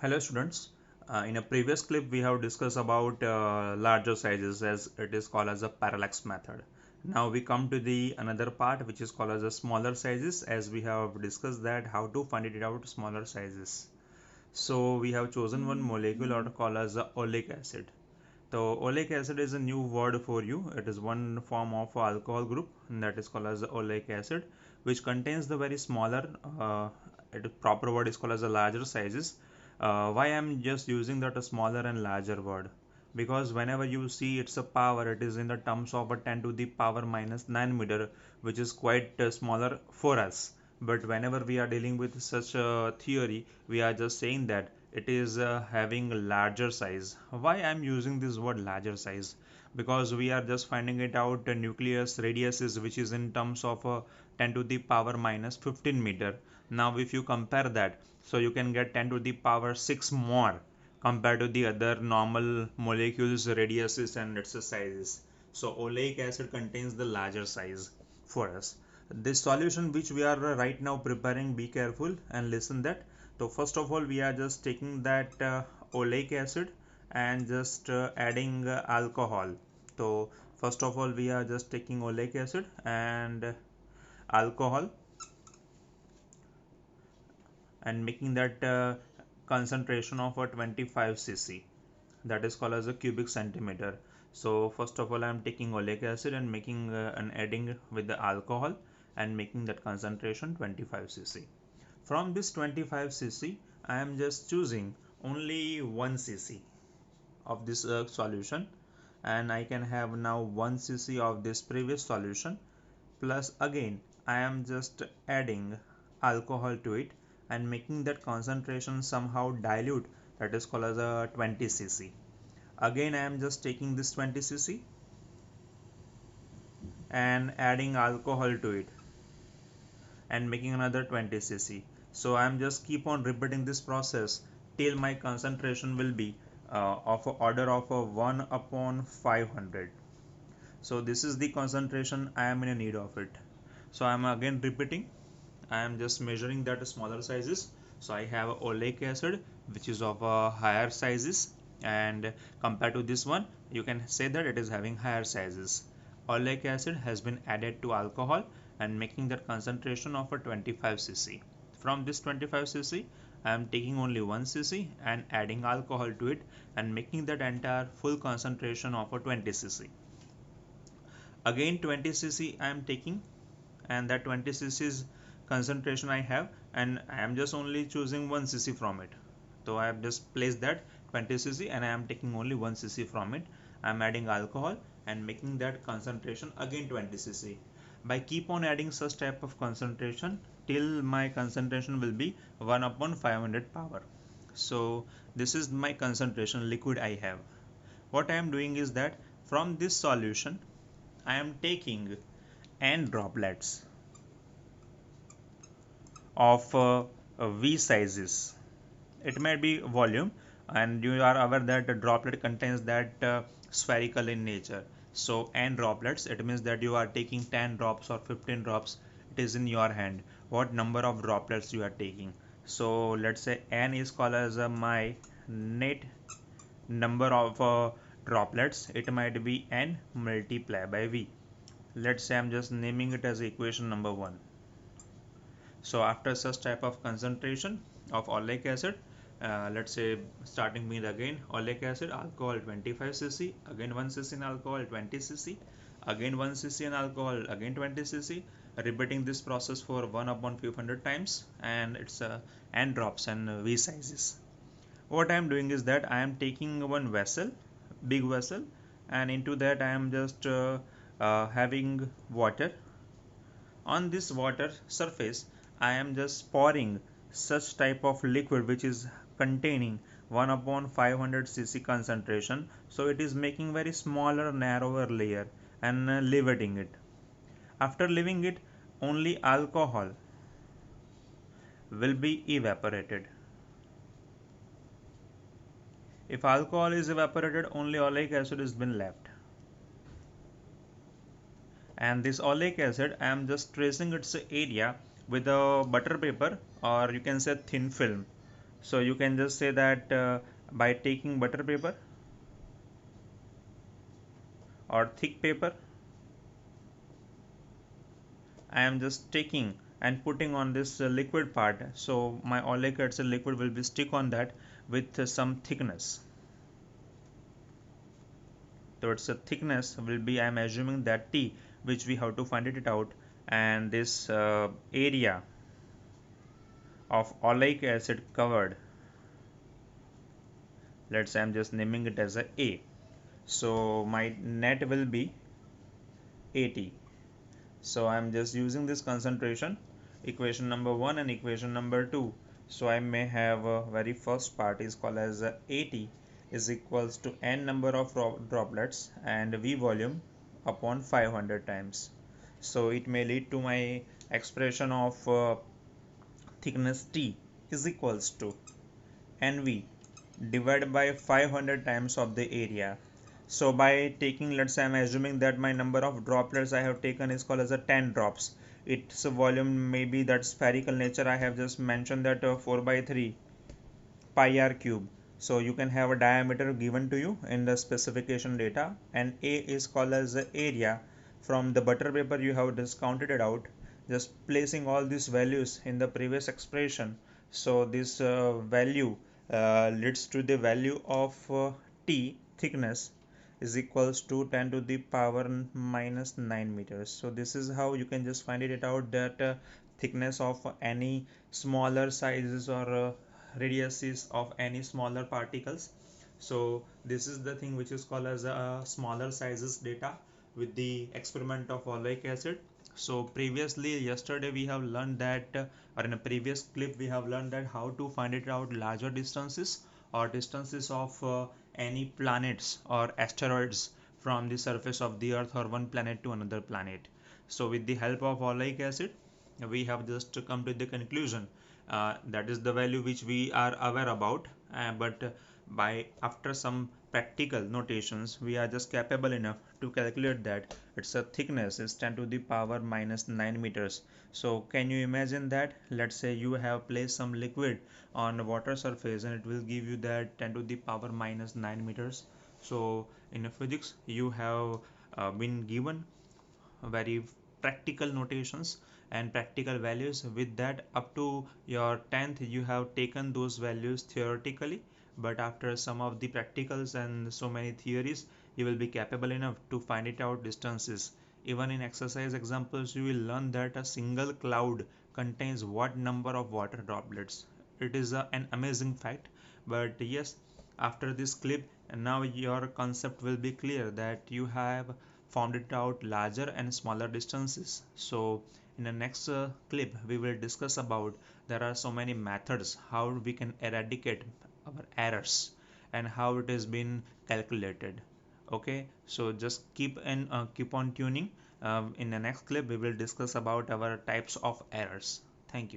Hello students. In a previous clip we have discussed about larger sizes as it is called as a parallax method. Now we come to the another part which is called as a smaller sizes as we have discussed that how to find it out smaller sizes. So we have chosen one molecule or called as a oleic acid. So oleic acid is a new word for you. It is one form of alcohol group that is called as oleic acid, which contains the very smaller. Proper word is called as a larger sizes. Why I'm just using that a smaller and larger word? Because whenever you see it's a power, it is in the terms of a 10 to the power minus 9 meter, which is quite smaller for us. But whenever we are dealing with such a theory, we are just saying that it is having larger size. Why I'm using this word larger size? Because we are just finding it out nucleus radius is which is in terms of 10 to the power minus 15 meter. Now if you compare that, so you can get 10 to the power 6 more compared to the other normal molecules radiuses and its sizes. So oleic acid contains the larger size for us. This solution which we are right now preparing, be careful and listen that. So first of all we are just taking that oleic acid and just adding alcohol. So first of all we are just taking oleic acid and alcohol and making that concentration of a 25 cc, that is called as a cubic centimeter. So first of all I am taking oleic acid and making and adding with the alcohol and making that concentration 25 cc. From this 25 cc I am just choosing only 1 cc of this solution, and I can have now 1 cc of this previous solution, plus again I am just adding alcohol to it and making that concentration somehow dilute, that is called as a 20 cc. Again I am just taking this 20 cc and adding alcohol to it and making another 20 cc. So I am just keep on repeating this process till my concentration will be of a order of a 1 upon 500. So this is the concentration I am in need of it. So I am again repeating, I am just measuring that smaller sizes. So I have oleic acid which is of higher sizes, and compared to this one you can say that it is having higher sizes. Oleic acid has been added to alcohol and making that concentration of a 25 cc. From this 25 cc I am taking only 1 cc and adding alcohol to it and making that entire full concentration of a 20 cc. Again 20 cc I am taking, and that 20 cc's concentration I have, and I am just only choosing 1 cc from it. So I have just placed that 20 cc and I am taking only 1 cc from it. I am adding alcohol and making that concentration again 20 cc. By keep on adding such type of concentration till my concentration will be 1 upon 500 power. So this is my concentration liquid I have. What I am doing is that from this solution I am taking n droplets of V sizes. It may be volume, and you are aware that a droplet contains that spherical in nature. So n droplets, it means that you are taking 10 drops or 15 drops. It is in your hand what number of droplets you are taking. So let's say n is called as my net number of droplets. It might be n multiplied by V. Let's say I'm just naming it as equation number 1. So after such type of concentration of oleic acid, let's say starting with again oleic acid, alcohol 25 cc, again 1 cc in alcohol 20 cc, again 1 cc in alcohol, again 20 cc, repeating this process for 1 upon 500 times, and it's n drops and V sizes. What I am doing is that I am taking one vessel, big vessel, and into that I am just having water. On this water surface I am just pouring such type of liquid which is containing 1 upon 500 cc concentration. So it is making very smaller narrower layer and leavening it. After leaving it, only alcohol will be evaporated. If alcohol is evaporated, only oleic acid has been left. And this oleic acid I am just tracing its area with a butter paper, or you can say thin film. So you can just say that by taking butter paper or thick paper, I am just taking and putting on this liquid part. So my oleic acid liquid will be stick on that with some thickness. So its a thickness will be, I am assuming that T, which we have to find it out, and this area of oleic acid covered, let's say I'm just naming it as A. So my net will be 80. So I'm just using this concentration, equation number 1 and equation number 2. So I may have a very first part is called as 80 is equals to n number of droplets and V volume upon 500 times. So it may lead to my expression of thickness T is equals to NV divided by 500 times of the area. So by taking, let's say I'm assuming that my number of droplets I have taken is called as a 10 drops. Its volume may be that spherical nature. I have just mentioned that 4 by 3 pi r cube. So you can have a diameter given to you in the specification data, and A is called as the area. From the butter paper you have discounted it out, just placing all these values in the previous expression. So this value leads to the value of T thickness is equals to 10 to the power minus 9 meters. So this is how you can just find it out, that thickness of any smaller sizes or radiuses of any smaller particles. So this is the thing which is called as a smaller sizes data with the experiment of oleic acid. So previously, yesterday we have learned that or in a previous clip we have learned that how to find it out larger distances or distances of any planets or asteroids from the surface of the earth or one planet to another planet. So with the help of oleic acid we have just come to the conclusion that is the value which we are aware about, but by after some practical notations we are just capable enough to calculate that its a thickness is 10 to the power minus 9 meters. So can you imagine that, let's say you have placed some liquid on a water surface and it will give you that 10 to the power minus 9 meters. So in physics you have been given very practical notations and practical values. With that, up to your 10th you have taken those values theoretically, but after some of the practicals and so many theories you will be capable enough to find it out distances. Even in exercise examples you will learn that a single cloud contains what number of water droplets. It is an amazing fact, but yes, after this clip now your concept will be clear that you have found it out larger and smaller distances. So in the next clip we will discuss about there are so many methods how we can eradicate our errors and how it has been calculated. Okay, so just keep on tuning. In the next clip we will discuss about our types of errors. Thank you.